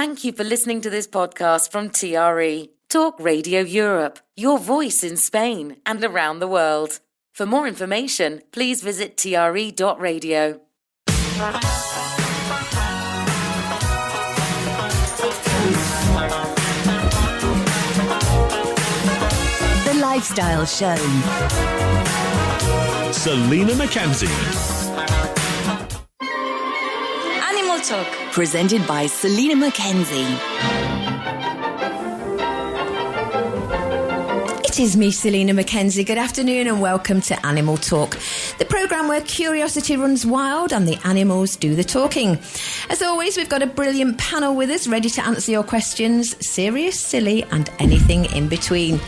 Thank you for listening to this podcast from TRE, Talk Radio Europe, your voice in Spain and around the world. For more information, please visit tre.radio. The Lifestyle Show. Selina MacKenzie. Animal Talk. Presented by Selina MacKenzie. It is me, Selina MacKenzie. Good afternoon and welcome to Animal Talk, the programme where curiosity runs wild and the animals do the talking. As always, we've got a brilliant panel with us, ready to answer your questions, serious, silly and anything in between.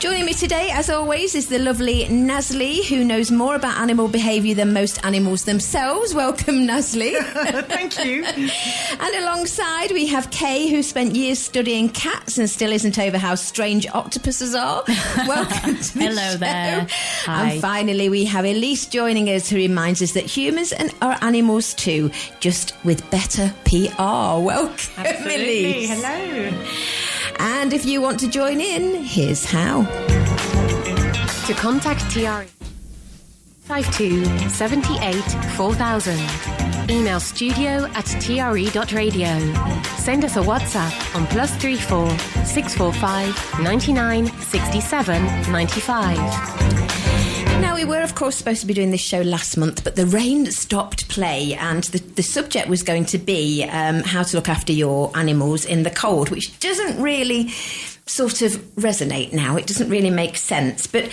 Joining me today, as always, is the lovely Nazli, who knows more about animal behaviour than most animals themselves. Welcome, Nazli. Thank you. And alongside, we have Kay, who spent years studying cats and still isn't over how strange octopuses are. Welcome to the Hello show. there. Hi. And finally, we have Elise joining us, who reminds us that humans are animals too, just with better PR. Welcome, Absolutely. Elise. Hello. And if you want to join in, here's how. To contact TRE 52 78 4000. Email studio@tre.radio. Send us a WhatsApp on +34 645 99 67 95. Now, we were, of course, supposed to be doing this show last month, but the rain stopped play, and the subject was going to be how to look after your animals in the cold, which doesn't really sort of resonate now. It doesn't really make sense. But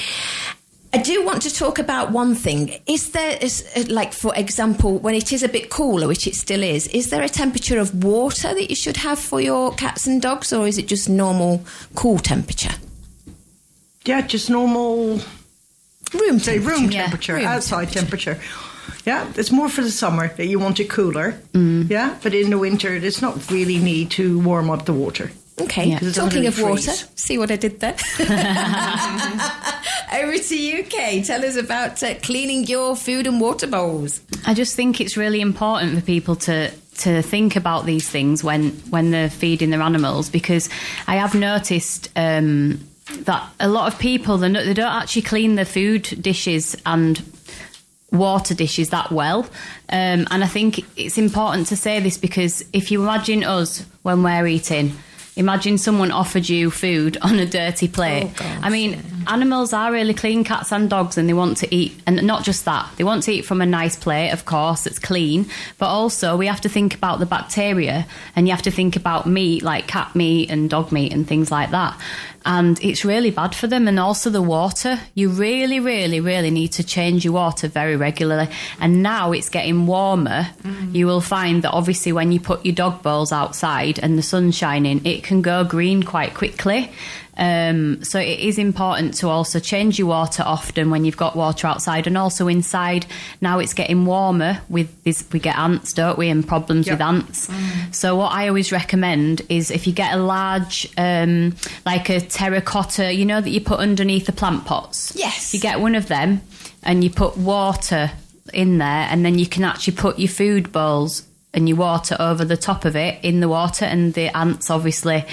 I do want to talk about one thing. Is there, like, for example, when it is a bit cooler, which it still is there a temperature of water that you should have for your cats and dogs, or is it just normal cool temperature? Yeah, just normal Room temperature. Outside temperature. Yeah, it's more for the summer that you want it cooler. Yeah, but in the winter, it's not really need to warm up the water. Okay, Yeah. talking of Really water, freeze. see what I did there? Over to you, Kay. Tell us about cleaning your food and water bowls. I just think it's really important for people to think about these things when they're feeding their animals, because I have noticed that a lot of people, they don't actually clean their food dishes and water dishes that well. And I think it's important to say this, because if you imagine us when we're eating, imagine someone offered you food on a dirty plate. Oh, gosh, I mean, animals are really clean, cats and dogs, and they want to eat. And not just that, they want to eat from a nice plate, of course, that's clean. But also, we have to think about the bacteria, and you have to think about meat, like cat meat and dog meat and things like that. And it's really bad for them. And also the water. You really, really, really need to change your water very regularly. And now it's getting warmer. You will find that obviously when you put your dog bowls outside and the sun's shining, it can go green quite quickly. So it is important to also change your water often when you've got water outside, and also inside. Now it's getting warmer with this, we get ants, don't we, and problems with ants. So what I always recommend is, if you get a large, like a terracotta, you know, that you put underneath the plant pots. Yes. You get one of them and you put water in there, and then you can actually put your food bowls and your water over the top of it in the water, and the ants obviously...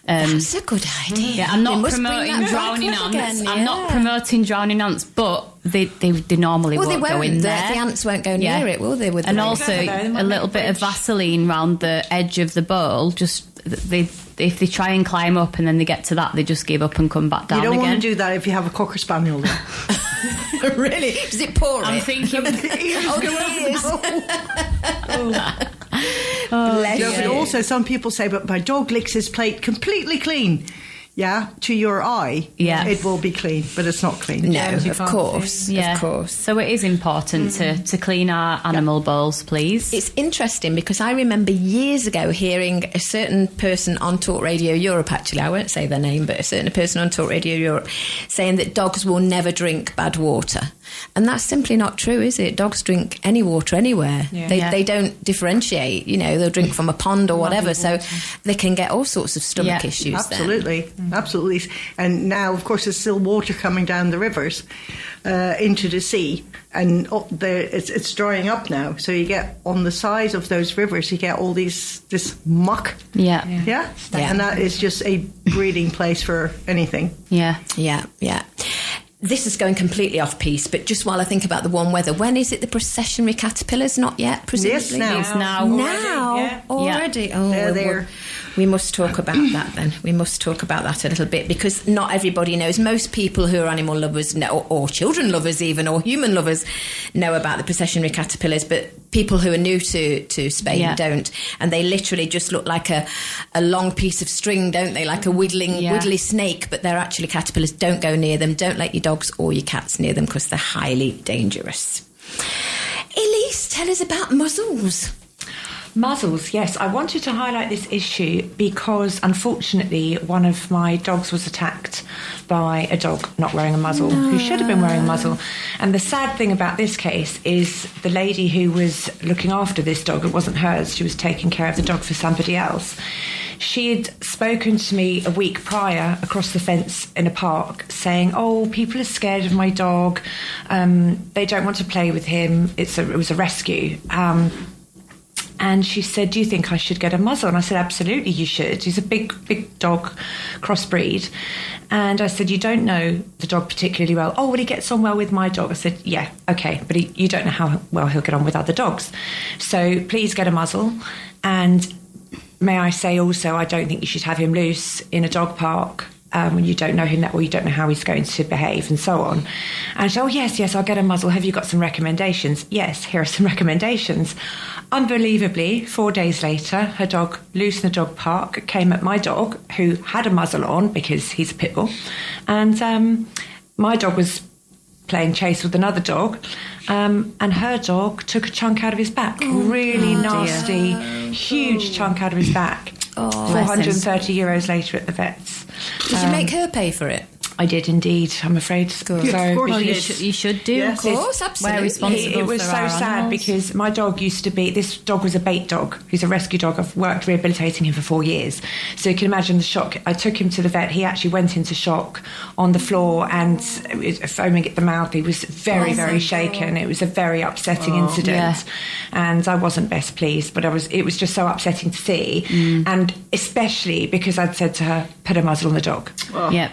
That's a good idea. Yeah, I'm They not must bring promoting that drowning back ants. again, I'm not promoting drowning ants, but they normally Well, won't they go won't. in The there. ants won't go near it, will they? With And the also They might a little bit of Vaseline round the edge of the bowl. Just if they try and climb up and then they get to that, they just give up and come back down You don't again. want to do that if you have a Cocker Spaniel, though. Really? Does it pour I'm it? thinking. Oh, the ears. Bless Yeah, but you. also some people say, but my dog licks his plate completely clean. Yeah, to your eye, Yeah. it will be clean, but it's not clean. No, of course. Yeah. Of course. So it is important to clean our animal bowls, please. It's interesting because I remember years ago hearing a certain person on Talk Radio Europe, actually, I won't say their name, but a certain person on Talk Radio Europe saying that dogs will never drink bad water. And that's simply not true, is it? Dogs drink any water anywhere. They don't differentiate. They'll drink from a pond or whatever, so they can get all sorts of stomach issues. Absolutely. And now, of course, there's still water coming down the rivers into the sea, and it's drying up now. So you get on the sides of those rivers, you get all this muck. Yeah. And that is just a breeding place for anything. Yeah. This is going completely off piece, but just while I think about the warm weather, when is it the processionary caterpillars? Not yet, presumably. Yes, now. Already. Oh, they're there. We must talk about that then. We must talk about that a little bit, because not everybody knows. Most people who are animal lovers know, or children lovers even, or human lovers, know about the processionary caterpillars, but people who are new to Spain don't. And they literally just look like a long piece of string, don't they? Like a wiggly snake, but they're actually caterpillars. Don't go near them. Don't let your dogs or your cats near them, because they're highly dangerous. Elise, tell us about muzzles. Muzzles, yes. I wanted to highlight this issue because, unfortunately, one of my dogs was attacked by a dog not wearing a muzzle, who should have been wearing a muzzle. And the sad thing about this case is the lady who was looking after this dog, it wasn't hers, she was taking care of the dog for somebody else. She had spoken to me a week prior across the fence in a park saying, oh, people are scared of my dog, they don't want to play with him, it was a rescue. And she said, do you think I should get a muzzle? And I said, absolutely, you should. He's a big dog, crossbreed. And I said, you don't know the dog particularly well. Oh, well, he gets on well with my dog. I said, yeah, okay, but you don't know how well he'll get on with other dogs. So please get a muzzle. And may I say also, I don't think you should have him loose in a dog park when you don't know him that well, you don't know how he's going to behave and so on. And she said, oh, yes, I'll get a muzzle. Have you got some recommendations? Yes, here are some recommendations. Unbelievably, 4 days later, her dog, loose in the dog park, came at my dog, who had a muzzle on because he's a pit bull. And my dog was playing chase with another dog, and her dog took a chunk out of his back. Really nasty, huge chunk out of his back. 430 euros later at the vets. Did you make her pay for it? I did indeed, I'm afraid. Good. So, you should do, yes, of course, absolutely. We're responsible it was for so our sad animals. because my dog used to be, this dog was a bait dog. He's a rescue dog. I've worked rehabilitating him for 4 years. So you can imagine the shock. I took him to the vet. He actually went into shock on the floor and foaming at the mouth. He was very shaken. It was a very upsetting incident. Yeah. And I wasn't best pleased, but it was just so upsetting to see. And especially because I'd said to her, put a muzzle on the dog.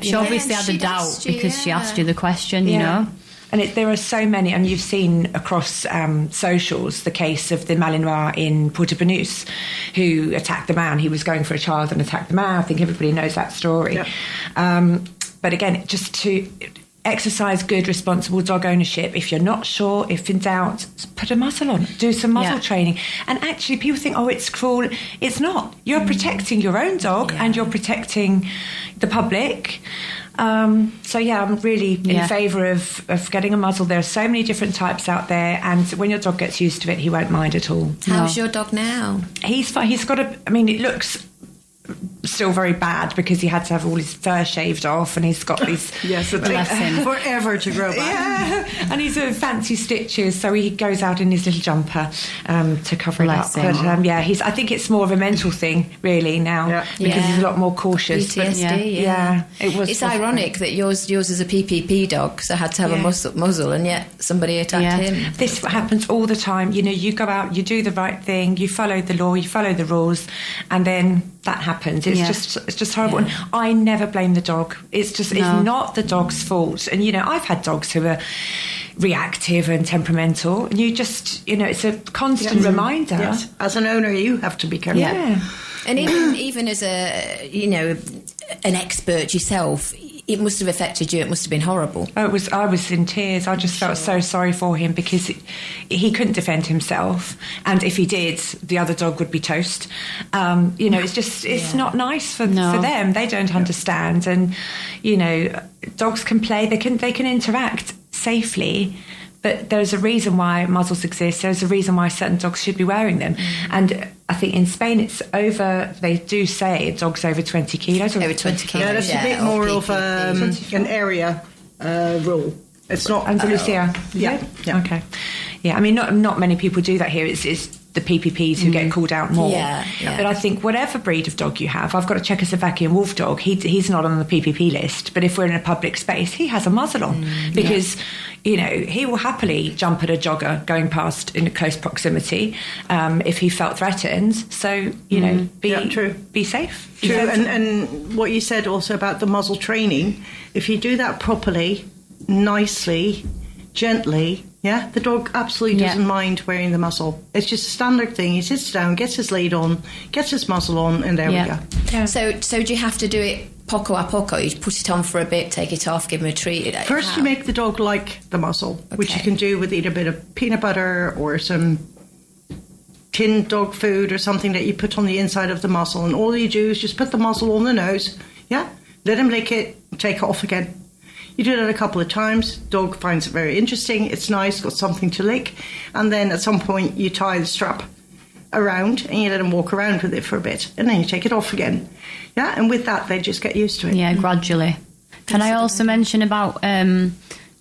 She obviously had a doubt because she asked you the question, you know. And there are so many, and you've seen across socials the case of the Malinois in Puerto Banús who attacked the man. He was going for a child and attacked the man. I think everybody knows that story. But again, just to exercise good, responsible dog ownership. If you're not sure, if in doubt, put a muzzle on. Do some muzzle training. And actually, people think, oh, it's cruel. It's not. You're protecting your own dog and you're protecting the public. I'm really in favour of getting a muzzle. There are so many different types out there, and when your dog gets used to it, he won't mind at all. How's your dog now? He's fine. He's got it looks still very bad because he had to have all his fur shaved off, and he's got these forever to grow back. And he's fancy stitches, so he goes out in his little jumper to cover it up. But I think it's more of a mental thing really now because he's a lot more cautious. PTSD, It's ironic that yours is a PPP dog, so had to have a muzzle, and yet somebody attacked him. This happens all the time. You go out, you do the right thing, you follow the law, you follow the rules, and then that happens. It's just horrible. And I never blame the dog. It's not the dog's fault. And I've had dogs who are reactive and temperamental, and you just it's a constant reminder. Yes. As an owner, you have to be careful. And even as an expert yourself, it must have affected you. It must have been horrible. I was in tears. I just felt so sorry for him because he couldn't defend himself, and if he did, the other dog would be toast. It's not nice for them. They don't understand, and dogs can play. They can interact safely. But there's a reason why muzzles exist. There's a reason why certain dogs should be wearing them. And I think in Spain it's over, they do say dogs over 20 kilos. Over 20 kilos. Yeah, that's a bit more of an area rule. It's not Andalusia. Yeah. Okay. Yeah, I mean, not many people do that here. It's the PPPs who get called out more. Yeah. But I think whatever breed of dog you have, I've got a Czechoslovakian wolf dog. He's not on the PPP list, but if we're in a public space, he has a muzzle on because, he will happily jump at a jogger going past in close proximity if he felt threatened. So, be safe. True. And what you said also about the muzzle training, if you do that properly, nicely, gently, the dog absolutely doesn't mind wearing the muzzle. It's just a standard thing. He sits down, gets his lead on, gets his muzzle on, and there we go. Yeah. So do you have to do it poco a poco? You put it on for a bit, take it off, give him a treat? First, you make the dog like the muzzle, which you can do with either a bit of peanut butter or some tinned dog food or something that you put on the inside of the muzzle. And all you do is just put the muzzle on the nose, let him lick it, take it off again. You do that a couple of times, dog finds it very interesting, it's nice, got something to lick, and then at some point you tie the strap around and you let them walk around with it for a bit, and then you take it off again. And with that they just get used to it. Yeah, gradually. Can I also mention about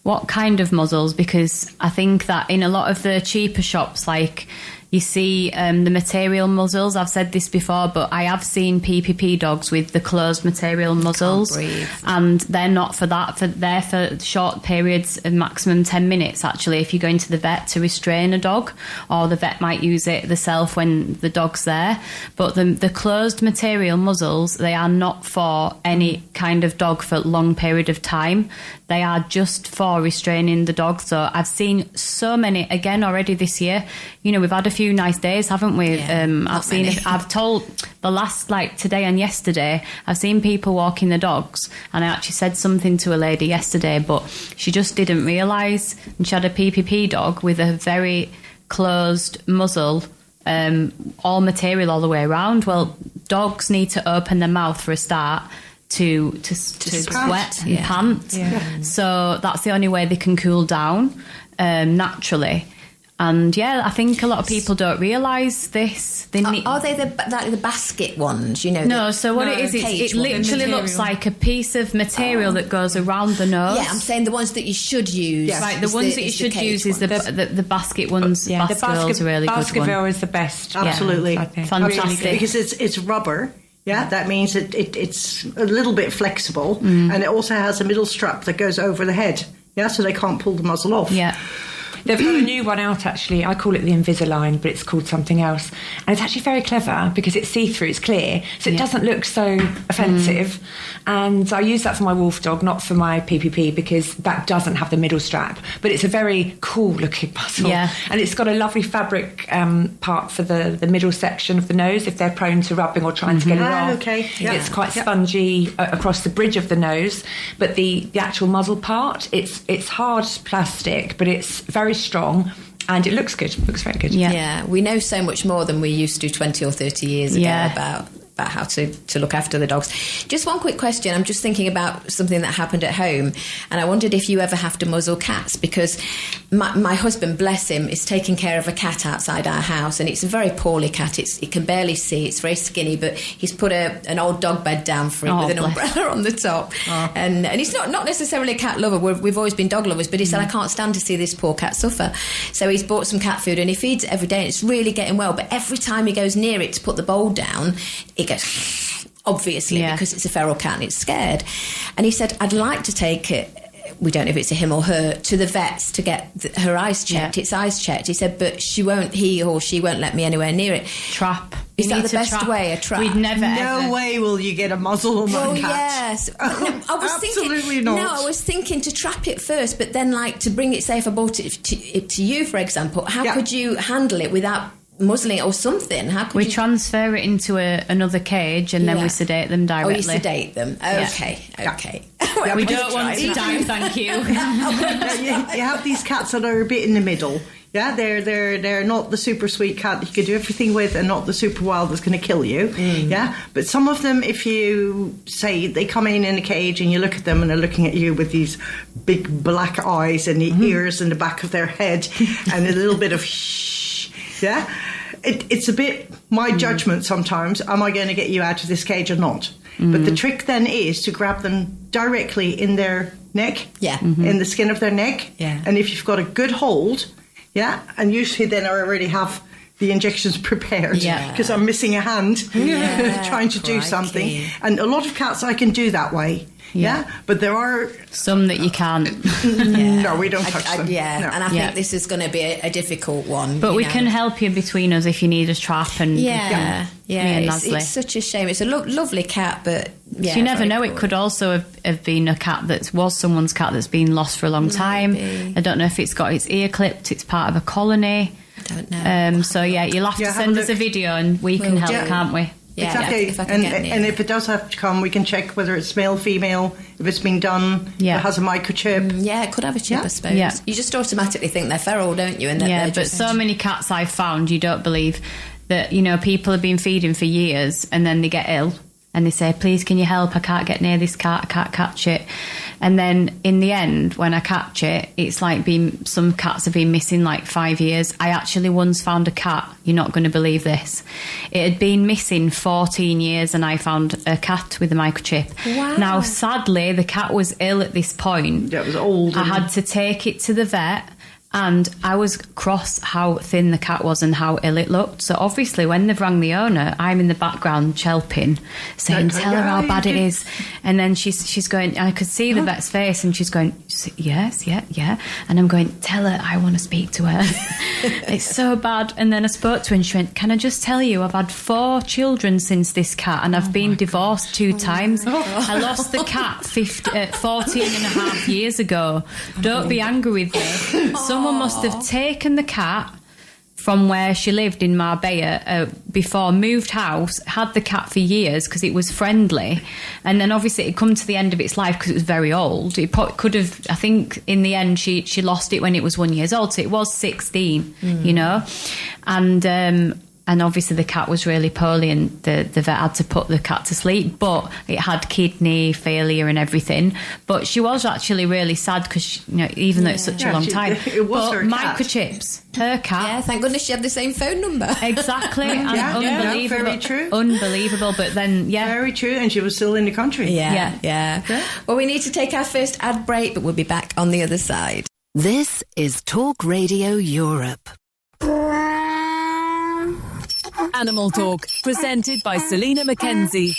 what kind of muzzles? Because I think that in a lot of the cheaper shops, like you see the material muzzles. I've said this before, but I have seen PPP dogs with the closed material muzzles, and they're not for that. They're for short periods, maximum 10 minutes. Actually, if you go into the vet to restrain a dog, or the vet might use it themselves when the dog's there. But the closed material muzzles, they are not for any kind of dog for a long period of time. They are just for restraining the dog. So I've seen so many again already this year. We've had a few nice days, haven't we? I've told the last, today and yesterday, I've seen people walking the dogs, and I actually said something to a lady yesterday, but she just didn't realise, and she had a PPP dog with a very closed muzzle, all material all the way around. Well, dogs need to open their mouth for a start to sweat and pant. So that's the only way they can cool down naturally. And I think a lot of people don't realise this. Are they the basket ones? No. So what it is, it literally looks like a piece of material that goes around the nose. Yeah, I'm saying the ones that you should use. Yes. Right, the ones that you should use is the basket ones. Yeah, the Baskerville's a really good one. Baskerville is the best. Absolutely, fantastic because it's rubber. Yeah, that means it's a little bit flexible, and it also has a middle strap that goes over the head. Yeah, so they can't pull the muzzle off. Yeah. They've got a new one out, actually. I call it the Invisalign, but it's called something else. And it's actually very clever because it's see-through, it's clear, so it doesn't look so offensive. And I use that for my wolf dog, not for my PPP, because that doesn't have the middle strap. But it's a very cool-looking muzzle. Yeah. And it's got a lovely fabric part for the middle section of the nose if they're prone to rubbing or trying to get it off. Okay. Yeah. It's quite spongy across the bridge of the nose. But the actual muzzle part, it's hard plastic, but it's very very strong. And it looks good. It looks very good. Yeah, we know so much more than we used to 20 or 30 years ago about how to look after the dogs. Just one quick question. I'm just thinking about something that happened at home, and I wondered if you ever have to muzzle cats, because my husband, bless him, is taking care of a cat outside our house, and it's a very poorly cat. It can barely see. It's very skinny, but he's put an old dog bed down for it with an umbrella on the top. And he's not necessarily a cat lover. We've always been dog lovers, but he said, I can't stand to see this poor cat suffer. So he's bought some cat food, and he feeds it every day, and it's really getting well. But every time he goes near it to put the bowl down, it goes, obviously, because it's a feral cat and it's scared. And he said, I'd like to take it, we don't know if it's a him or her, to the vets to get her eyes checked, its eyes checked. He said, but he or she won't let me anywhere near it. Trap. Is that the best way, a trap? We'd never No way will you get a muzzle on that cat. Yes. No, I was Absolutely not. No, I was thinking to trap it first, but then, like, to bring it, say, if I bought it to you, for example, how could you handle it without muzzling it or something? How could we transfer it into another cage and then we sedate them directly? Oh, you sedate them. Okay. Well, we don't want to die, thank you. You have these cats that are a bit in the middle. Yeah, they're not the super sweet cat that you can do everything with, and not the super wild that's going to kill you. Yeah, but some of them, if you say they come in a cage and you look at them and they're looking at you with these big black eyes and the ears in the back of their head and a little bit of shh, yeah, it's a bit my judgment sometimes. Am I going to get you out of this cage or not? But the trick then is to grab them directly in their neck, Mm-hmm. in the skin of their neck. Yeah. And if you've got a good hold, and usually then I already have the injections prepared because I'm missing a hand trying to do something. And a lot of cats I can do that way. Yeah, but there are some that you can't. No, we don't touch them. No. And I think this is going to be a difficult one. But we can help you between us if you need a trap. And me and it's such a shame. It's a lovely cat, but you never know. It could also have been a cat that was someone's cat that's been lost for a long time. I don't know if it's got its ear clipped. It's part of a colony. I don't know. So you'll have to send us a video and we can help, can't we? Yeah, exactly. If I can and if it does have to come, we can check whether it's male, female, if it's been done, if it has a microchip. It could have a chip, I suppose. Yeah. You just automatically think they're feral, don't you? And but so many cats I've found, you don't believe that, people have been feeding for years and then they get ill and they say, please, can you help? I can't get near this cat, I can't catch it. And then in the end, when I catch it, it's like some cats have been missing like 5 years. I actually once found a cat, you're not going to believe this. It had been missing 14 years and I found a cat with a microchip. Wow. Now, sadly, the cat was ill at this point. Yeah, it was old. I had to take it to the vet. And I was cross how thin the cat was and how ill it looked. So obviously when they've rang the owner, I'm in the background chelping, saying, tell her how bad it is. And then she's going, I could see the vet's face and she's going, yes, yeah. And I'm going, tell her I want to speak to her. It's so bad. And then I spoke to her and she went, can I just tell you, I've had 4 children since this cat and I've been divorced 2 times. I lost the cat 14 and a half years ago. Don't be angry with me. Someone must have taken the cat from where she lived in Marbella before, moved house, had the cat for years because it was friendly, and then obviously it come to the end of its life because it was very old. It could have, I think in the end she lost it when it was 1 year old, so it was 16, and obviously the cat was really poorly and the vet had to put the cat to sleep, but it had kidney failure and everything. But she was actually really sad because, even though it's such a long time. It was her cat. Microchips, her cat. Yeah, thank goodness she had the same phone number. Exactly. And unbelievable. Very true. Unbelievable, but then, Very true, and she was still in the country. Yeah. Well, we need to take our first ad break, but we'll be back on the other side. This is Talk Radio Europe. Animal Talk, presented by Selina MacKenzie.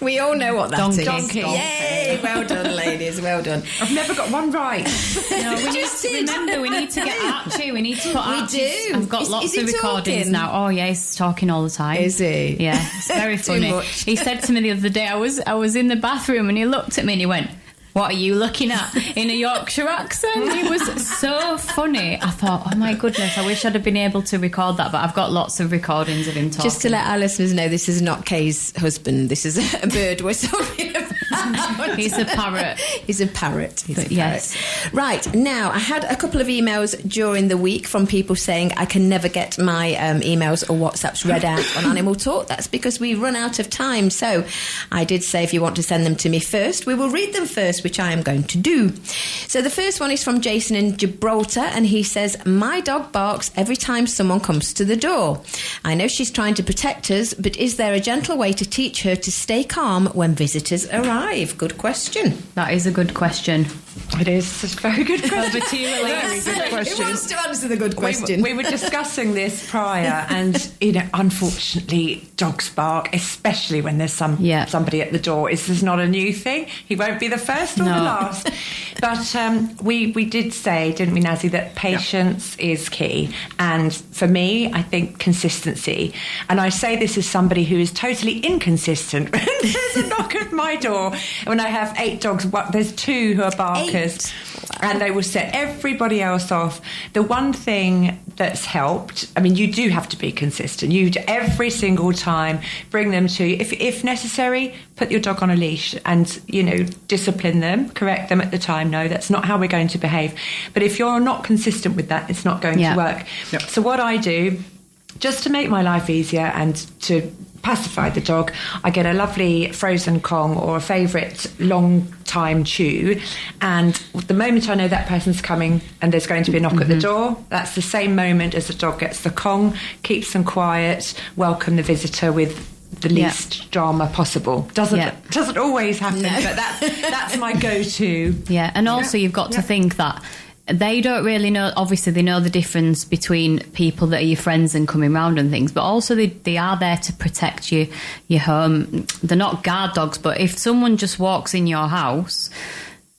We all know what that is. Donkey. Yay! Well done, ladies. Well done. I've never got one right. No, we need to remember, we need to get Archie. We need to put Archie. do. I've got lots is of he recordings talking? now. Oh, yeah, he's talking all the time. Is he? Yeah, it's very Too funny. much. He said to me the other day, I was in the bathroom and he looked at me and he went, what are you looking at? In a Yorkshire accent. It was so funny. I thought, oh my goodness, I wish I'd have been able to record that, but I've got lots of recordings of him talking. Just to let our listeners know, this is not Kay's husband. This is a bird we're talking about. He's a parrot. He's a parrot. Yes. Right, now, I had a couple of emails during the week from people saying I can never get my emails or WhatsApps read out on Animal Talk. That's because we run out of time. So I did say if you want to send them to me first, we will read them first, which I am going to do. So the first one is from Jason in Gibraltar, and he says, my dog barks every time someone comes to the door. I know she's trying to protect us, but is there a gentle way to teach her to stay calm when visitors arrive? Good question. That is a good question. It is. It's a very good question. Over to you, Elise. Good question. Who wants to answer the good question? We were discussing this prior, and unfortunately, dogs bark, especially when there's somebody at the door. This is not a new thing. He won't be the first or the last. But we did say, didn't we, Nazi, that patience is key. And for me, I think consistency. And I say this as somebody who is totally inconsistent. There's a knock at my door. When I have 8 dogs, there's 2 who are barkers. And they will set everybody else off. The one thing that's helped, I mean, you do have to be consistent. You every single time bring them to, if necessary, put your dog on a leash and, discipline them, correct them at the time. No, that's not how we're going to behave. But if you're not consistent with that, it's not going to work. Yep. So what I do, just to make my life easier and to pacify the dog, I get a lovely frozen Kong or a favourite long time chew, and the moment I know that person's coming and there's going to be a knock at the door, that's the same moment as the dog gets the Kong, keeps them quiet, welcome the visitor with the least drama possible. Doesn't always happen, but that's my go-to. Yeah, and also you've got to think that they don't really know. Obviously, they know the difference between people that are your friends and coming round and things, but also they are there to protect your home. They're not guard dogs, but if someone just walks in your house,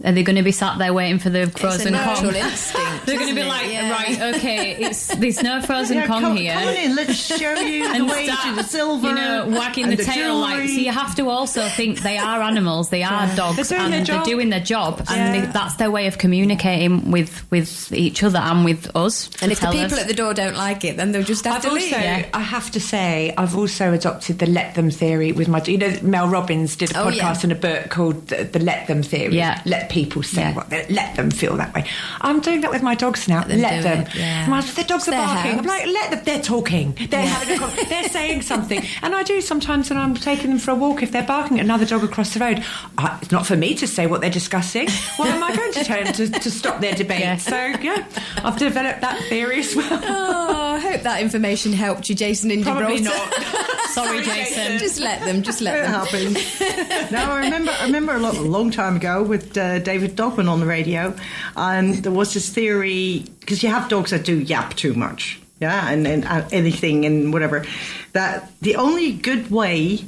are they going to be sat there waiting for the frozen Kong? Instinct, they're going to be like, right, okay, there's no frozen Kong here. Come in, let's show you the way to the silver. Wagging the tail like. So you have to also think they are animals, they are dogs, they're doing their job, and that's their way of communicating with each other and with us. And if the people at the door don't like it, then they'll just have to leave. I have to say, I've also adopted the let them theory with my. Mel Robbins did a podcast and a book called the let them theory. Yeah. Let people say what they let them feel that way. I'm doing that with my dogs now. Let them. The dogs are barking. I'm like, let them. They're talking. They're having a they're saying something. And I do sometimes when I'm taking them for a walk, if they're barking at another dog across the road, it's not for me to say what they're discussing. Why am I going to tell them to stop their debate? Yeah. So I've developed that theory as well. Oh, I hope that information helped you, Jason and Probably Gibraltar. not. Sorry, Jason. Just let them. It happens. No, I remember a long time ago with David Dogman on the radio, and there was this theory, because you have dogs that do yap too much, and anything and whatever, that the only good way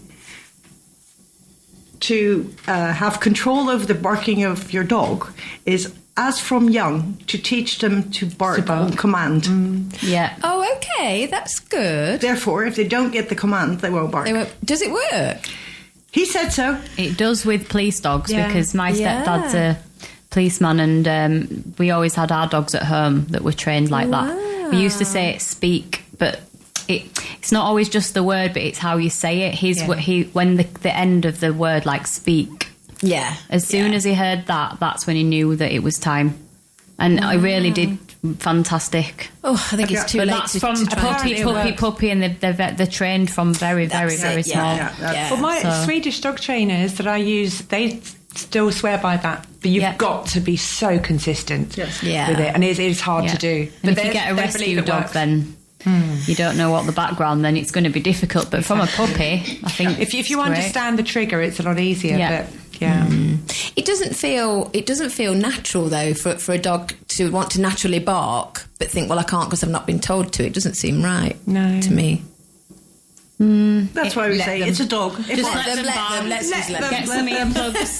to have control over the barking of your dog is, as from young, to teach them to bark on command. Yeah. Oh, okay, that's good. Therefore, if they don't get the command, they won't bark. Does it work? He said so. It does with police dogs, because my stepdad's a policeman, and we always had our dogs at home that were trained like that. We used to say speak, but it's not always just the word, but it's how you say it. When the end of the word, like speak. Yeah. As soon as he heard that, that's when he knew that it was time. And I really did fantastic. Oh, I think it's too late. That's from puppy, and they're trained from very, very, very small. Well, my Swedish dog trainers that I use, they still swear by that. But you've got to be so consistent with it, and it is hard to do. But if you get a rescue dog, then you don't know what the background, then it's going to be difficult. But from a puppy, I think if you understand the trigger, it's a lot easier. But it doesn't feel natural though for a dog to want to naturally bark but think, well, I can't because I've not been told to. It doesn't seem right to me. That's why we say it's a dog. Just let them. Let's get some earplugs.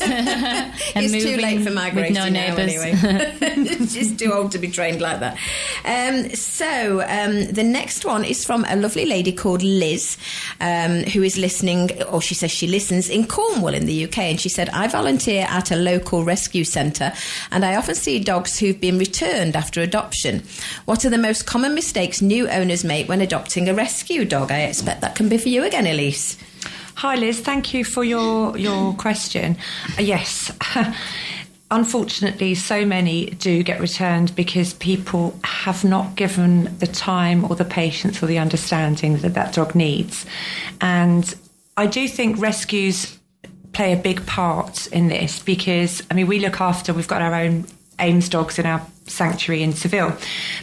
It's too late for my Gracie no now neighbours. Anyway. She's too old to be trained like that. The next one is from a lovely lady called Liz, who is listening, or she says she listens in Cornwall in the UK, and she said, I volunteer at a local rescue centre, and I often see dogs who've been returned after adoption. What are the most common mistakes new owners make when adopting a rescue dog? I expect that can be for you again, Elise. Hi, Liz. Thank you for your question. Yes. Unfortunately, so many do get returned because people have not given the time or the patience or the understanding that dog needs. And I do think rescues play a big part in this because, we've got our own AIMS dogs in our sanctuary in Seville,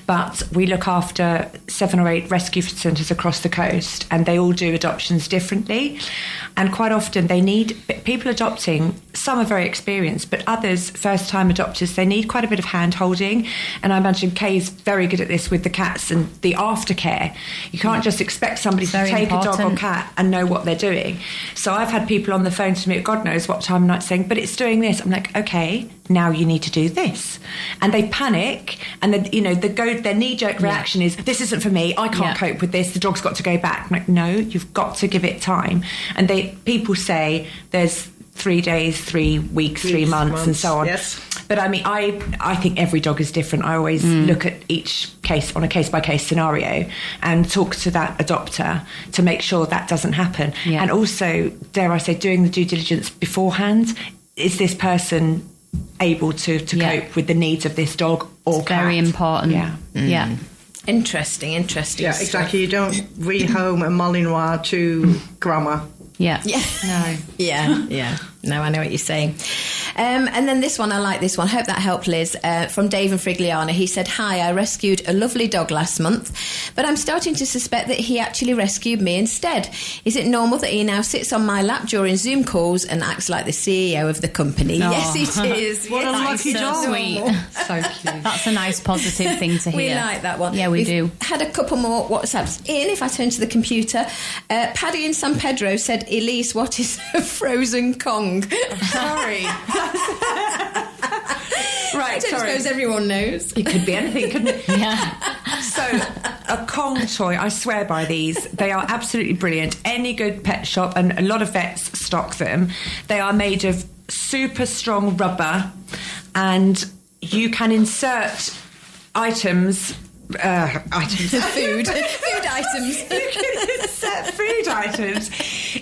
but we look after 7 or 8 rescue centres across the coast, and they all do adoptions differently, and quite often they need people adopting. Some are very experienced, but others, first time adopters, they need quite a bit of hand holding, and I imagine Kay's very good at this with the cats and the aftercare. You can't just expect somebody to take a dog or cat and know what they're doing. So I've had people on the phone to me at God knows what time of night saying, but it's doing this. I'm like, okay, now you need to do this, and they panic. And their knee-jerk reaction is, this isn't for me, I can't cope with this, the dog's got to go back. I'm like, no, you've got to give it time. And people say there's 3 days, 3 weeks, 3 months, and so on. Yes. But I think every dog is different. I always look at each case on a case-by-case scenario and talk to that adopter to make sure that doesn't happen. Yeah. And also, dare I say, doing the due diligence beforehand. Is this person able to cope with the needs of this dog or cat? Very important. Yeah. Interesting Yeah, stuff. exactly. You don't rehome a Malinois to grandma. Yeah. No. Yeah. No, I know what you're saying. And then this one, I like this one. Hope that helped, Liz. From Dave and Frigliana. He said, "Hi, I rescued a lovely dog last month, but I'm starting to suspect that he actually rescued me instead. Is it normal that he now sits on my lap during Zoom calls and acts like the CEO of the company?" Oh. Yes, it is. What a Yes, lucky it's dog. Sweet. So cute. That's a nice positive thing to hear. We like that one. Yeah, we do. Had a couple more WhatsApps in. If I turn to the computer, Paddy in San Pedro said, "Elise, what is a frozen Kong?" Sorry. I don't suppose everyone knows. It could be anything, couldn't it? Yeah. So, a Kong toy, I swear by these. They are absolutely brilliant. Any good pet shop, and a lot of vets stock them. They are made of super strong rubber, and you can insert items. Food items. You can insert food items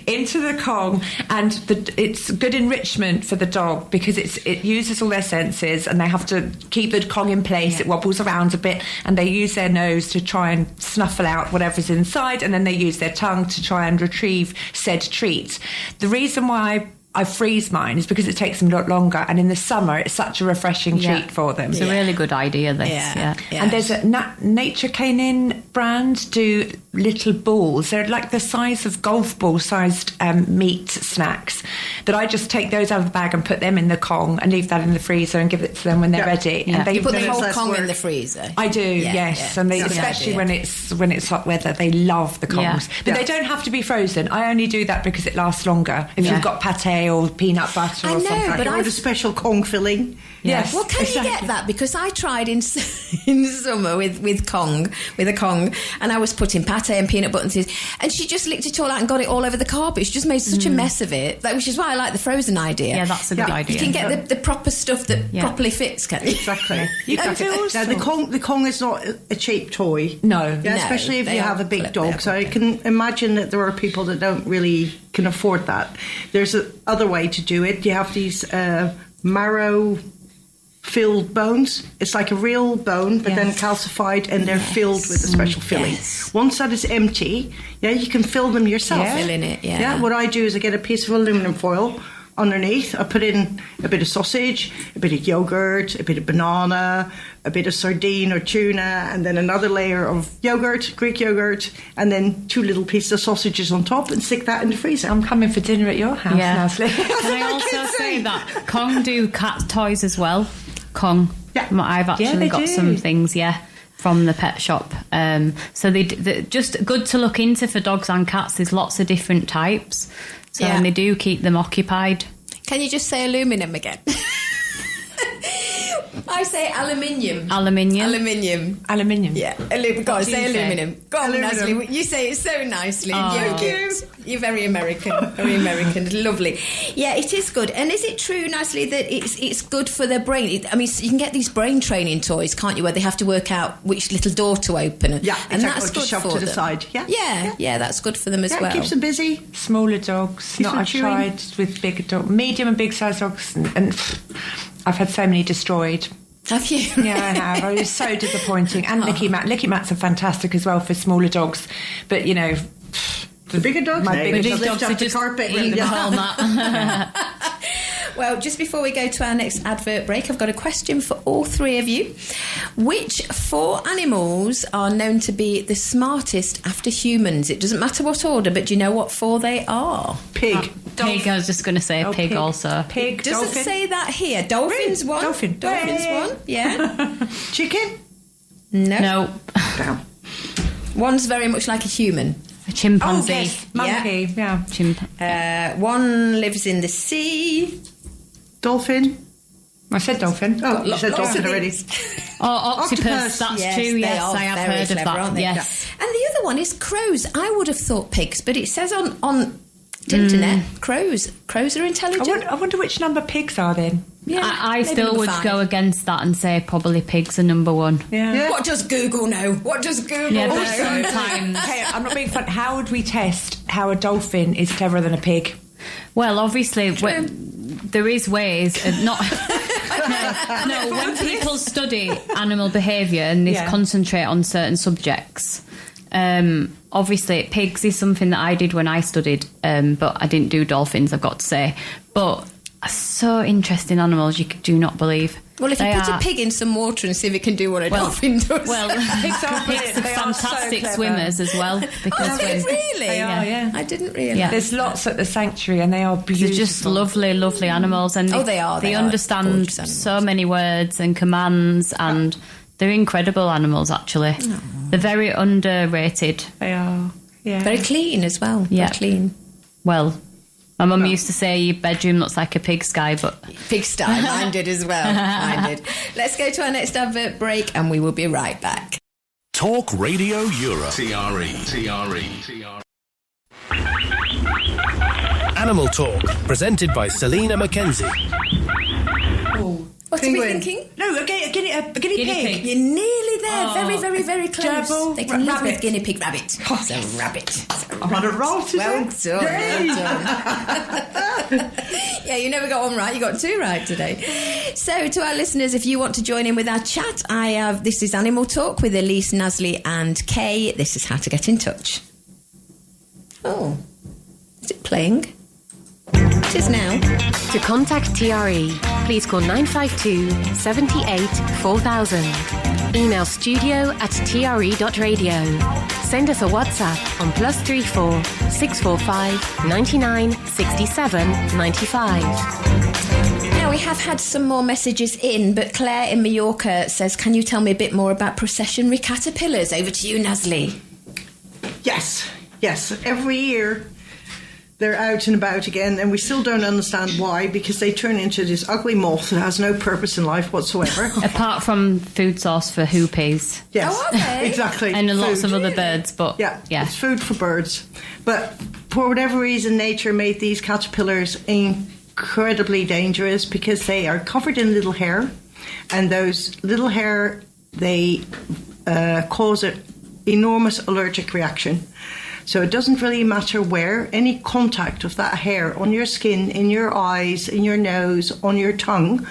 into the Kong, and it's good enrichment for the dog because it uses all their senses, and they have to keep the Kong in place. Yeah. It wobbles around a bit, and they use their nose to try and snuffle out whatever's inside, and then they use their tongue to try and retrieve said treat. The reason why I freeze mine is because it takes them a lot longer, and in the summer it's such a refreshing treat for them. It's a really good idea, this. Yeah. And there's a Nature Canine brand do little balls. They're like the size of golf ball sized meat snacks that I just take those out of the bag and put them in the Kong and leave that in the freezer and give it to them when they're ready. Yeah. And they You put the Then it's whole less Kong in work. the freezer. I do, yes, and they, That's a good especially idea. when it's hot weather, they love the Kongs. Yeah. But they don't have to be frozen. I only do that because it lasts longer. If you've got pate or peanut butter I or know, something. but Or the special Kong filling. Yes. Well, can you get that? Because I tried in summer with a Kong, and I was putting pate and peanut butter and things, and she just licked it all out and got it all over the carpet. She just made such a mess of it, which is why I like the frozen idea. Yeah, that's a good idea. You can get the proper stuff that properly fits, can't you? Exactly. You can do all Now, sorts. the Kong is not a cheap toy. No. Yeah, No, especially if they you are have a big they dog. are So I can imagine that there are people that don't really can afford that. There's a other way to do it. You have these marrow filled bones. It's like a real bone, but then calcified, and they're filled with a special filling. Yes. Once that is empty, you can fill them yourself. Yeah. Fill in it, yeah. What I do is I get a piece of aluminum foil. Underneath, I put in a bit of sausage, a bit of yogurt, a bit of banana, a bit of sardine or tuna, and then another layer of yogurt, Greek yogurt, and then 2 little pieces of sausages on top, and stick that in the freezer. I'm coming for dinner at your house, Yeah. Nasli. Can I also say that Kong do cat toys as well? Kong. Yeah. I've actually they got do. some things, from the pet shop. So they just good to look into for dogs and cats. There's lots of different types. So Yeah. and they do keep them occupied. Can you just say aluminum again? I say aluminium. Aluminium. Aluminium. Yeah, go on, do say you say? aluminum. Go on, Aluminum. Nasli. You say it so nicely. Oh. You're very American. Very American. Lovely. Yeah, it is good. And is it true, Nasli, that it's good for the brain? I mean, you can get these brain training toys, can't you, where they have to work out which little door to open. Yeah, and exactly. that's Or good to shove for to the them. side. Yeah. That's good for them as Yeah, well. it keeps them busy. Smaller dogs. Keeps them I've chewing. tried with bigger dogs, medium and big size dogs, and I've had so many destroyed. Have you? Yeah, I have. It was so disappointing. And Licky Mat. Licky Mats are fantastic as well for smaller dogs. But, The bigger dogs, My they bigger lift dogs up are the just carpet. eating the whole mat. Well, just before we go to our next advert break, I've got a question for all three of you. Which 4 animals are known to be the smartest after humans? It doesn't matter what order, but do you know what 4 they are? Pig. Pig, I was just going to say pig also. Pig, It doesn't dolphin. say that here. Dolphins Really? one. Dolphin. Dolphins Hey. one. Yeah. Chicken. No. No. Down. One's very much like a human. A chimpanzee. Oh, yes. Monkey, yeah. One lives in the sea. Dolphin. I said dolphin. Oh, you said Lots of dolphin already. things. Or octopus. Octopus. That's Yes, true. they Yes, are I have very heard of clever, that. aren't they? Yes. And the other one is crows. I would have thought pigs, but it says on the internet crows. Crows are intelligent. I wonder which number pigs are then. Yeah, I maybe still number would 5. go against that and say probably pigs are number 1. Yeah. What does Google know? What does Google Yeah, know? but sometimes. Hey, I'm not being funny. How would we test how a dolphin is cleverer than a pig? Well, obviously, there is ways. Not. No, when people study animal behaviour and they Yeah. concentrate on certain subjects, obviously pigs is something that I did when I studied, but I didn't do dolphins, I've got to say. But so interesting animals, you do not believe. Well, if you They put are- a pig in some water and see if it can do what a dolphin does. Well, pigs are fantastic swimmers as well. Because Really? They are, yeah. I didn't realise. Yeah. There's lots at the sanctuary, and they are beautiful. they're just lovely, lovely animals, and they are. They They are understand gorgeous animals. so many words and commands, and they're incredible animals. Actually, they're very underrated. They are. Yeah. Very clean as well. Yeah. Very clean. Well, my mum used to say your bedroom looks like a pigsty, but Pigsty, mine did as well. Mine did. Let's go to our next advert break and we will be right back. Talk Radio Europe. TRE. Animal Talk, presented by Selina MacKenzie. What Penguin. are we thinking? No, a guinea pig. You're nearly there. Very, very, very close. Gerbil, They can live rabbit. with guinea pig rabbit. It's a rabbit. I'm on a roll today. Well done. Well done. Yeah, you never got one right. You got two right today. So, to our listeners, if you want to join in with our chat, this is Animal Talk with Elise, Nasli, and Kay. This is how to get in touch. Oh, is it playing? It is now. To contact TRE, please call 952 78 4000. Email studio@tre.radio. Send us a WhatsApp on +34 645 99 67 95. Now, we have had some more messages in, but Claire in Mallorca says, can you tell me a bit more about processionary caterpillars? Over to you, Nasli. Yes. Every year they're out and about again, and we still don't understand why, because they turn into this ugly moth that has no purpose in life whatsoever. apart from food source for hoopies Yes, Oh, are they? exactly. and lots Food. of other birds, but Yeah, it's food for birds. But for whatever reason, nature made these caterpillars incredibly dangerous because they are covered in little hair, and those little hair, they cause an enormous allergic reaction. So it doesn't really matter where, any contact of that hair on your skin, in your eyes, in your nose, on your tongue,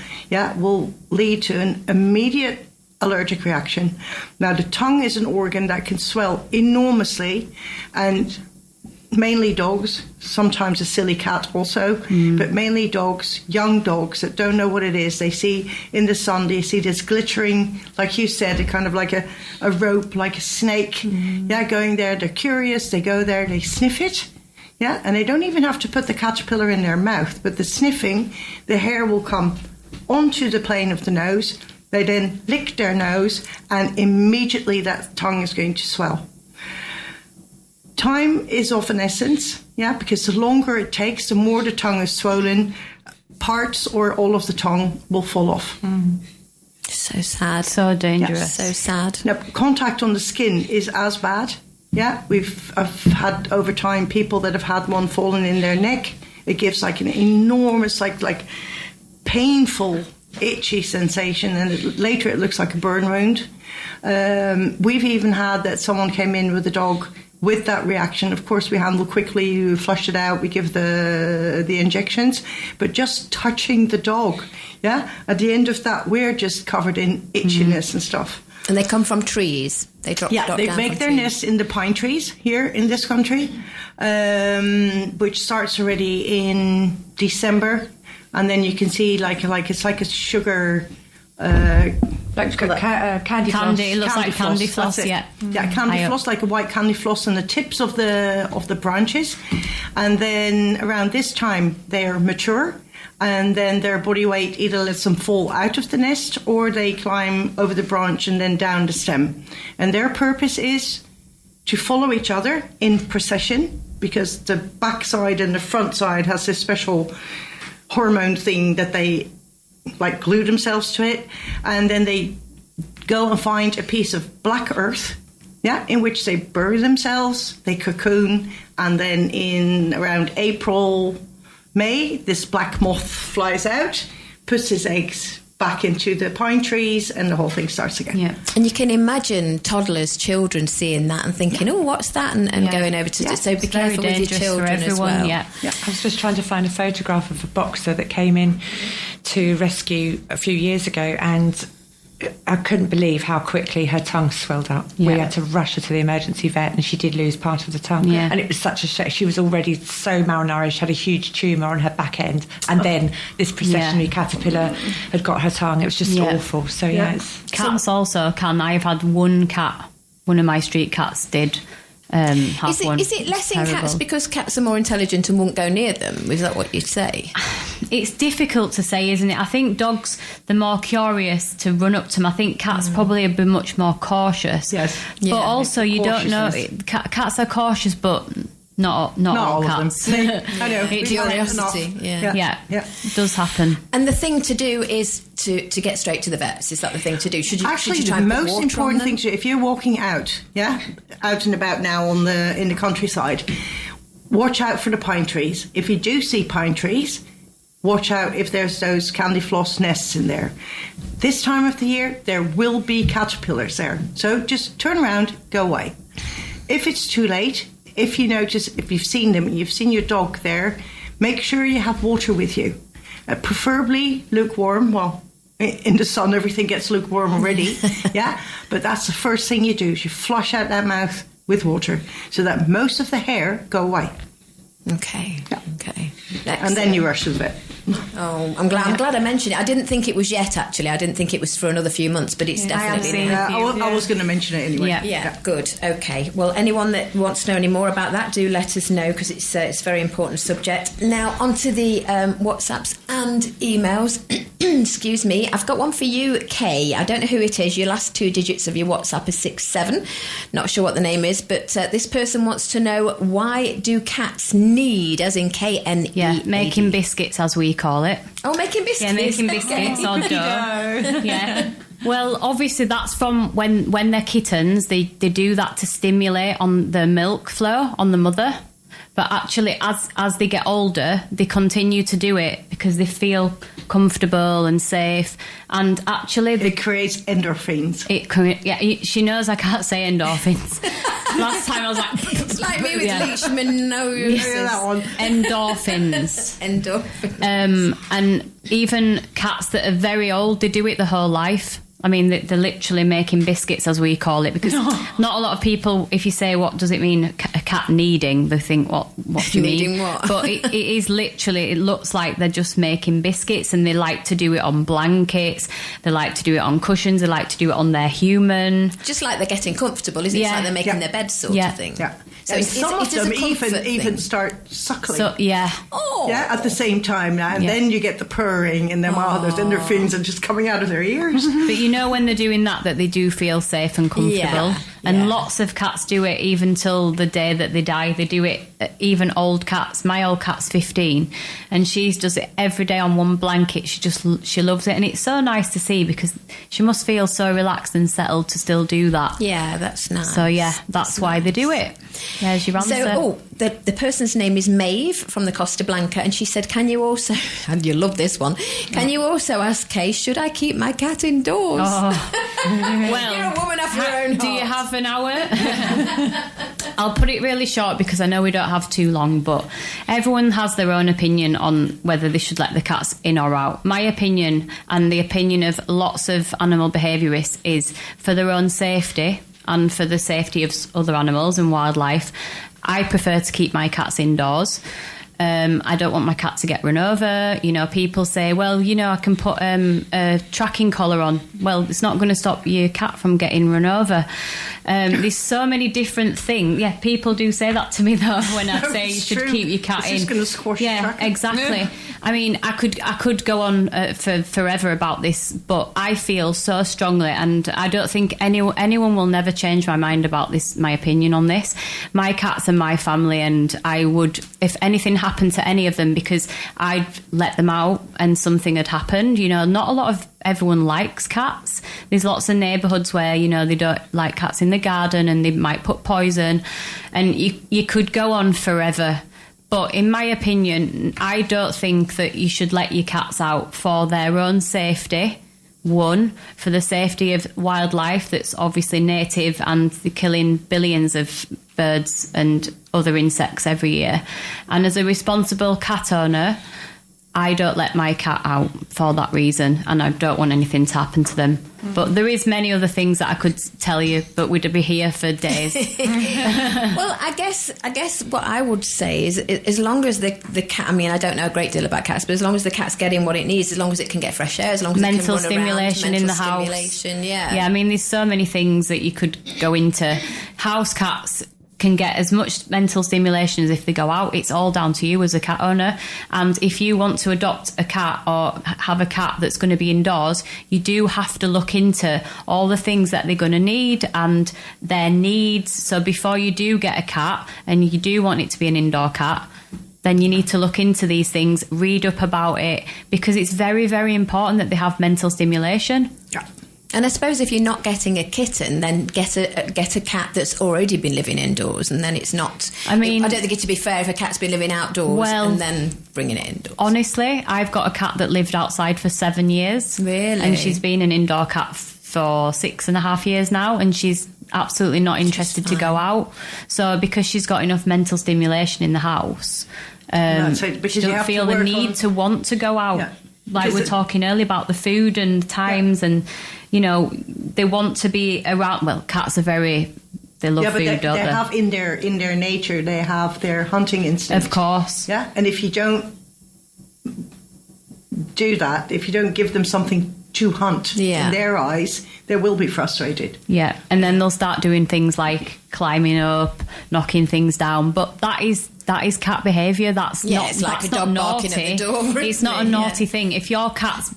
will lead to an immediate allergic reaction. Now, the tongue is an organ that can swell enormously, and mainly dogs, sometimes a silly cat also, but mainly dogs, young dogs that don't know what it is. They see in the sun, they see this glittering, like you said, a kind of like a rope, like a snake, going there. They're curious, they go there, they sniff it, and they don't even have to put the caterpillar in their mouth, but the sniffing, the hair will come onto the plane of the nose. They then lick their nose, and immediately that tongue is going to swell. Time is of an essence, because the longer it takes, the more the tongue is swollen, parts or all of the tongue will fall off. So sad. so dangerous. So sad. Now, contact on the skin is as bad. I've had over time people that have had one fallen in their neck. It gives like an enormous, like painful, itchy sensation, and later it looks like a burn wound. We've even had that someone came in with a dog with that reaction. Of course, we handle quickly, you flush it out, we give the injections, but just touching the dog, at the end of that, we're just covered in itchiness and stuff. And they come from trees. They drop They down make from their trees. nests in the pine trees here in this country, which starts already in December, and then you can see it's like a sugar. Like candy floss. It looks like candy floss, that's it. yeah. Candy High floss, up. like a white candy floss on the tips of the branches, and then around this time they are mature, and then their body weight either lets them fall out of the nest or they climb over the branch and then down the stem, and their purpose is to follow each other in procession, because the back side and the front side has this special hormone thing that they glue themselves to it, and then they go and find a piece of black earth, in which they bury themselves, they cocoon, and then in around April, May, this black moth flies out, puts his eggs back into the pine trees, and the whole thing starts again. Yeah. And you can imagine toddlers, children seeing that and thinking, oh, what's that? And going over to so be It's very careful with your dangerous children for everyone, as well. yeah. I was just trying to find a photograph of a boxer that came in to rescue a few years ago, and I couldn't believe how quickly her tongue swelled up. Yeah. We had to rush her to the emergency vet, and she did lose part of the tongue. Yeah. And it was such a shame. She was already so malnourished, had a huge tumour on her back end, and then this processionary caterpillar had got her tongue. It was just awful. So it's... Cats also can. I've had one cat, one of my street cats did have one. Is it less in Terrible. cats because cats are more intelligent and won't go near them? Is that what you'd say? It's difficult to say, isn't it? I think dogs, they're more curious to run up to them. I think cats probably have been much more cautious. Yes. But also, you don't know. Cautiousness. Cats are cautious, but not all cats. of them. I know. It's curiosity. Yeah, it does happen. And the thing to do is to get straight to the vets. Is that the thing to do? Should you Actually, try the and put most water important on them? thing to do, if you're walking out, out and about now in the countryside, watch out for the pine trees. If you do see pine trees, watch out if there's those candy floss nests in there. This time of the year, there will be caterpillars there. So just turn around, go away. If it's too late, if you notice, if you've seen them, you've seen your dog there, make sure you have water with you. Preferably lukewarm. Well, in the sun, everything gets lukewarm already. But that's the first thing you do, is you flush out that mouth with water so that most of the hair go away. Okay. Okay. And then you rush to the vet. Oh, I'm glad I mentioned it. I didn't think it was yet, actually. I didn't think it was for another few months, but it's definitely now. I was going to mention it anyway. Yeah, good. Okay. Well, anyone that wants to know any more about that, do let us know, because it's a very important subject. Now, onto the WhatsApps and emails. Excuse me. I've got one for you, Kay. I don't know who it is. Your last two digits of your WhatsApp is 67. Not sure what the name is, but this person wants to know, why do cats need, as in K-N-E? Yeah, making biscuits, as we call it. Oh, making biscuits. Yeah, making biscuits or dough. Yeah. Well, obviously that's from when they're kittens. They do that to stimulate on the milk flow on the mother. But actually, as they get older, they continue to do it because they feel comfortable and safe. And actually, it creates endorphins. She knows I can't say endorphins. Last time I was like, it's like me with Leishman nose. That one. Endorphins. Endorphins. And even cats that are very old, they do it the whole life. I mean, they're literally making biscuits, as we call it, because not a lot of people, if you say, what does it mean, a cat needing, they think, what do you mean? Needing what? But it is literally, it looks like they're just making biscuits, and they like to do it on blankets, they like to do it on cushions, they like to do it on their human. Just like they're getting comfortable, isn't it? It's like they're making their bed sort of thing. Yeah. So and it's some of them even thing. start suckling. So, yeah. Oh. Yeah, at the same time now. And then you get the purring, and then there's endorphins and just coming out of their ears. But you know when they're doing that they do feel safe and comfortable. Yeah. And lots of cats do it even till the day that they die. They do it, even old cats. My old cat's 15 and she does it every day on one blanket. She loves it, and it's so nice to see because she must feel so relaxed and settled to still do that. Yeah, that's nice. So yeah, that's why they do it. There's your answer. So, the person's name is Maeve from the Costa Blanca, and she said, can you also, and you love this one, can you also ask Kay, should I keep my cat indoors? Well, you're a woman of your own heart. Do you have an hour? I'll put it really short because I know we don't have too long, but everyone has their own opinion on whether they should let the cats in or out. My opinion, and the opinion of lots of animal behaviourists, is for their own safety and for the safety of other animals and wildlife, I prefer to keep my cats indoors. I don't want my cat to get run over. You know, people say, well, you know, I can put a tracking collar on. Well, it's not going to stop your cat from getting run over. There's so many different things. Yeah, people do say that to me, though, when I say you should keep your cat in. It's just going to squash your tracker. Exactly. Yeah. I mean, I could go on for forever about this, but I feel so strongly, and I don't think anyone will never change my mind about this, my opinion on this. My cats are my family, and I would, if anything happened to any of them, because I'd let them out and something had happened. You know, not a lot of everyone likes cats. There's lots of neighbourhoods where, you know, they don't like cats in the garden and they might put poison, and you could go on forever. But in my opinion, I don't think that you should let your cats out for their own safety. One, for the safety of wildlife that's obviously native and they're killing billions of birds and other insects every year. And as a responsible cat owner, I don't let my cat out for that reason, and I don't want anything to happen to them. But there is many other things that I could tell you, but we'd be here for days. Well, I guess what I would say is, as long as the cat, I mean, I don't know a great deal about cats, but as long as the cat's getting what it needs, as long as it can get fresh air, as long as mental it can run stimulation around, in the house. Yeah, I mean, there's so many things that you could go into. House cats can get as much mental stimulation as if they go out. It's all down to you as a cat owner. And if you want to adopt a cat or have a cat that's going to be indoors, you do have to look into all the things that they're going to need and their needs. So before you do get a cat and you do want it to be an indoor cat, then you need to look into these things, read up about it, because it's very, very important that they have mental stimulation. Yeah. And I suppose if you're not getting a kitten, then get a cat that's already been living indoors, and then it's not. I mean, I don't think it'd be fair if a cat's been living outdoors and then bringing it indoors. Honestly, I've got a cat that lived outside for 7 years. Really? And she's been an indoor cat for 6.5 years now, and she's absolutely not interested to go out. So because she's got enough mental stimulation in the house, she doesn't feel the need to want to go out. Yeah. Like we're talking earlier about the food and times, and you know, they want to be around. Well, cats are they love food, don't they? They have in their nature, they have their hunting instinct. Of course. Yeah, and if you don't do that, if you don't give them something to hunt in their eyes, they will be frustrated. Yeah, and then they'll start doing things like climbing up, knocking things down. But that is cat behaviour. That's not. It's like that's a dog not barking naughty. at the door. It's not a naughty thing. If your cat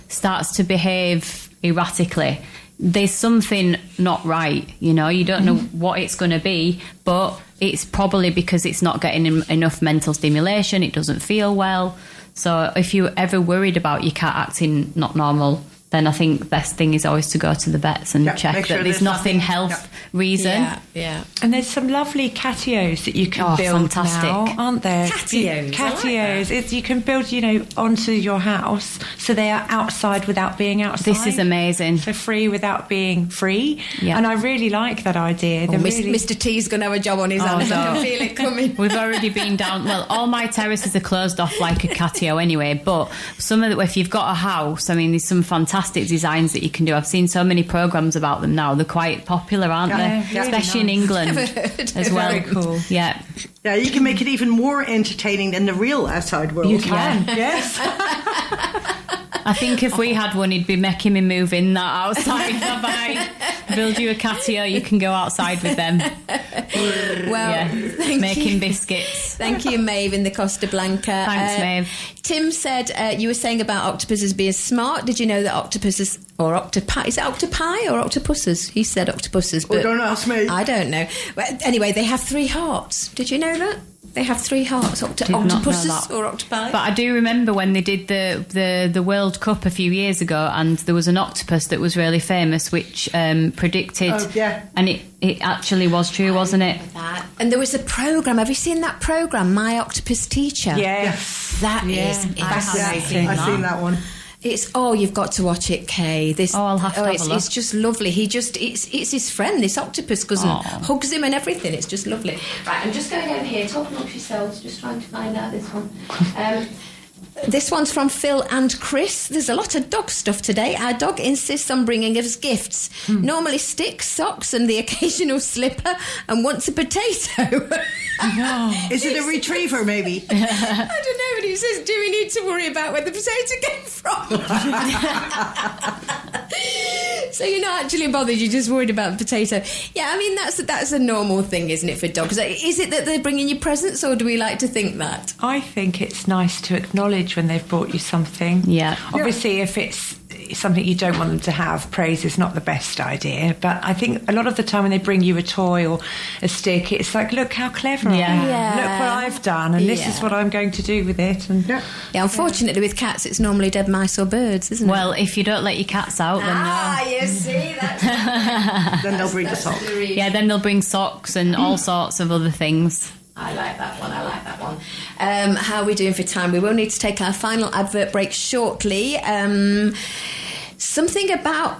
starts to behave erratically, there's something not right. You know, you don't know what it's going to be, but it's probably because it's not getting enough mental stimulation. It doesn't feel well. So if you're ever worried about your cat acting not normal, then I think the best thing is always to go to the vets and check that there's nothing health reason. Yeah. And there's some lovely catios that you can build now, aren't there? Catios. Catios. Like you can build, onto your house, so they are outside without being outside. This is amazing. So free without being free. Yeah. And I really like that idea. Mr. T's going to have a job on his hands. I can feel it coming. We've already been down. Well, all my terraces are closed off like a catio anyway, but some of if you've got a house, I mean, there's some fantastic designs that you can do. I've seen so many programs about them now. They're quite popular, aren't they? Yeah, especially in England as well. Very cool. Yeah, you can make it even more entertaining than the real outside world. You can. Yes. I think if we had one, he'd be making me move in that outside. Build you a catio, you can go outside with them. Well, making biscuits. Thank you, Maeve in the Costa Blanca. Thanks, Maeve. Tim said you were saying about octopuses being smart. Did you know that octopuses or octopi? Is it octopi or octopuses? He said octopuses, but don't ask me. I don't know. Well, anyway, they have 3 hearts. Did you know that? They have 3 hearts, octopuses or octopi. But I do remember when they did the World Cup a few years ago, and there was an octopus that was really famous, which predicted, and it actually was true, wasn't it? And there was a programme. Have you seen that programme, My Octopus Teacher? Yes. That is fascinating. I've seen that one. You've got to watch it, Kay. I'll have to have a look. It's just lovely. It's his friend, this octopus cousin, hugs him and everything. It's just lovely. Right, I'm just going over here, talking amongst yourselves, just trying to find out this one. This one's from Phil and Chris. There's a lot of dog stuff today. Our dog insists on bringing us gifts. Normally sticks, socks and the occasional slipper, and wants a potato. Is it a retriever, maybe? I don't know, but he says, do we need to worry about where the potato came from? So you're not actually bothered, you're just worried about the potato. Yeah, I mean, that's a normal thing, isn't it, for dogs? Is it that they're bringing you presents, or do we like to think that? I think it's nice to acknowledge when they've brought you something. Yeah. Obviously, if it's something you don't want them to have, praise is not the best idea. But I think a lot of the time when they bring you a toy or a stick, it's like, look how clever I am. Look what I've done, and this is what I'm going to do with it. And unfortunately, with cats, it's normally dead mice or birds, isn't it? Well, if you don't let your cats out, then you see, that's then they'll bring the socks. Then they'll bring socks and all sorts of other things. I like that one. How are we doing for time? We will need to take our final advert break shortly. Something about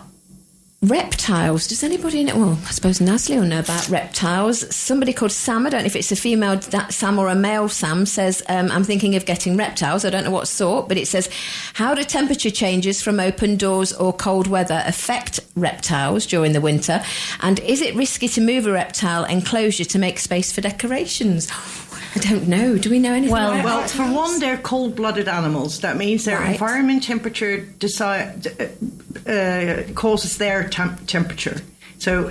reptiles. Does anybody know? Well, I suppose Nasli will know about reptiles. Somebody called Sam, I don't know if it's a female Sam or a male Sam, says, I'm thinking of getting reptiles. I don't know what sort, but it says, how do temperature changes from open doors or cold weather affect reptiles during the winter? And is it risky to move a reptile enclosure to make space for decorations? I don't know. Do we know anything about Well, reptiles? for one, they're cold-blooded animals. That means their environment temperature causes their temperature. So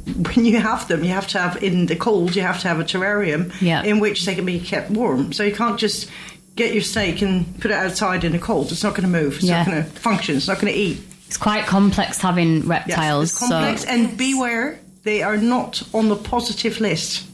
when you have them, you have to have, in the cold, you have to have a terrarium in which they can be kept warm. So you can't just get your snake and put it outside in the cold. It's not going to move. It's not going to function. It's not going to eat. It's quite complex having reptiles. Yes, it's complex. And beware, they are not on the positive list.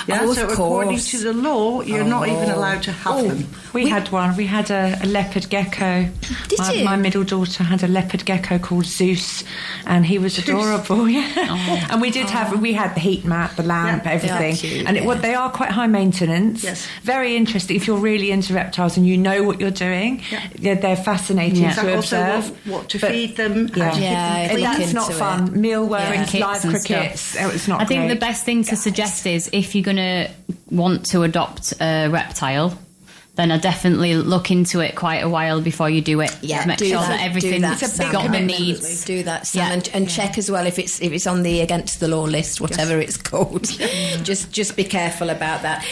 Yeah, Oh, so of according course. to the law, you're not even allowed to have them. We had one. We had a leopard gecko. Did you? My middle daughter had a leopard gecko called Zeus, and he was adorable. Yeah, and we had the heat mat, the lamp, everything, cute, and they are quite high maintenance. Yes. Very interesting. If you're really into reptiles and you know what you're doing, they're fascinating to Also observe. what to feed them. Yeah, how to Yeah, And look that's not into fun. it. Mealworms, Yeah. live Crickets and crickets. stuff. It's not. I think great. the best thing to suggest is if you're going to want to adopt a reptile, then I definitely look into it quite a while before you do it. Yeah, to make do sure that, that do everything's that, Sam. got the Absolutely. needs. Do that, Sam, Yeah. and check as well if it's on the against the law list, whatever it's called. Just be careful about that.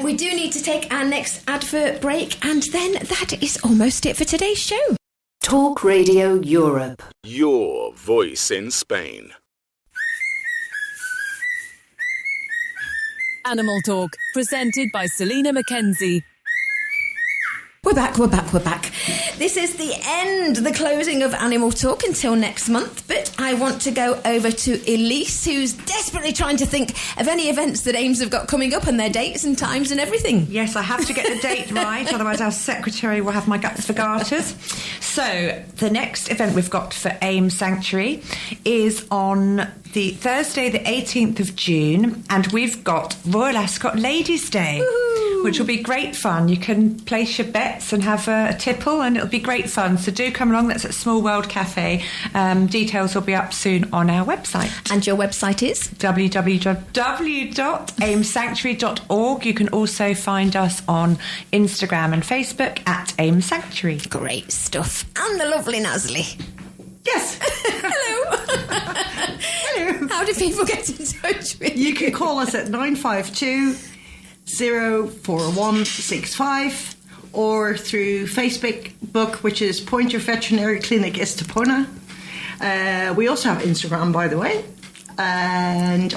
We do need to take our next advert break, and then that is almost it for today's show. Talk Radio Europe. Your voice in Spain. Animal Talk, presented by Selina MacKenzie. We're back. This is the end, the closing of Animal Talk until next month. But I want to go over to Elise, who's desperately trying to think of any events that AIMS have got coming up and their dates and times and everything. Yes, I have to get the date right, otherwise our secretary will have my guts for garters. So, the next event we've got for AIM Sanctuary is on the Thursday, the 18th of June, and we've got Royal Ascot Ladies' Day, which will be great fun. You can place your bets and have a tipple, and it'll be great fun. So do come along. That's at Small World Cafe. Details will be up soon on our website. And your website is? www.aimsanctuary.org. You can also find us on Instagram and Facebook at AIM Sanctuary. Great stuff. And the lovely Nasli. Yes. Hello. Hello. How do people get in touch with you? You can call us at 952 04165 or through Facebook, which is Point Your Veterinary Clinic Estepona. We also have Instagram, by the way.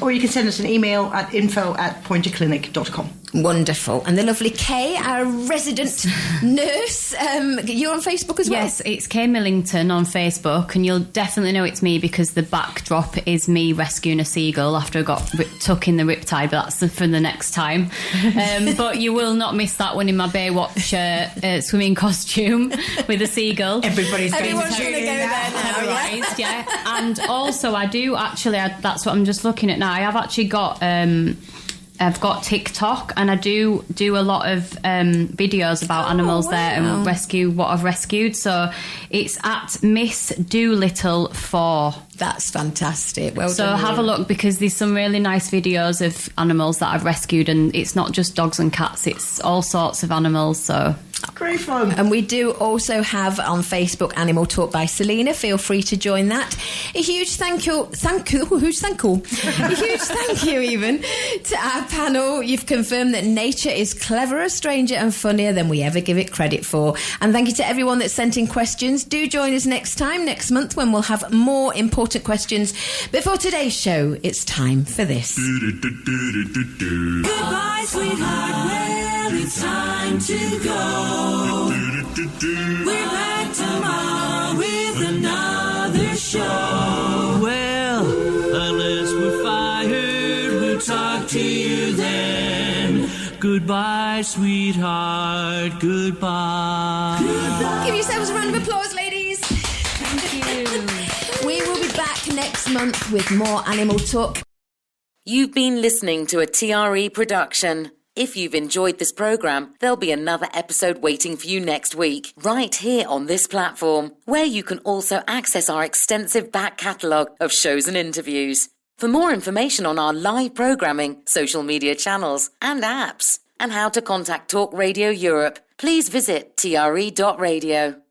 Or you can send us an email at info@pointerclinic.com. Wonderful. And the lovely Kay, our resident nurse, you're on Facebook as well? Yes, it's Kay Millington on Facebook, and you'll definitely know it's me because the backdrop is me rescuing a seagull after I got tuck in the riptide, but that's for the next time. But you will not miss that one in my Baywatch swimming costume with a seagull. Everyone's going to go there now, yeah. And also, I do actually, that's what I'm just looking at now. I have actually got... I've got TikTok, and I do a lot of videos about animals there and rescue what I've rescued. So it's at Miss Doolittle 4. That's fantastic. Well so done. have a look, because there's some really nice videos of animals that I've rescued, and it's not just dogs and cats, it's all sorts of animals. So great fun. And we do also have on Facebook Animal Talk by Selina. Feel free to join that. A huge thank you even to our panel. You've confirmed that nature is cleverer, stranger and funnier than we ever give it credit for. And thank you to everyone that sent in questions. Do join us next month, when we'll have more important questions. But for today's show, it's time for this. Goodbye, sweetheart. Well, it's time to go. We're back tomorrow with another show. Well, unless we're fired, we'll talk to you then. Goodbye, sweetheart. Goodbye. Give yourselves a round of applause, ladies. thank you. We will be back next month with more Animal Talk. You've been listening to a TRE production. If you've enjoyed this programme, there'll be another episode waiting for you next week, right here on this platform, where you can also access our extensive back catalogue of shows and interviews. For more information on our live programming, social media channels and apps, and how to contact Talk Radio Europe, please visit TRE.radio.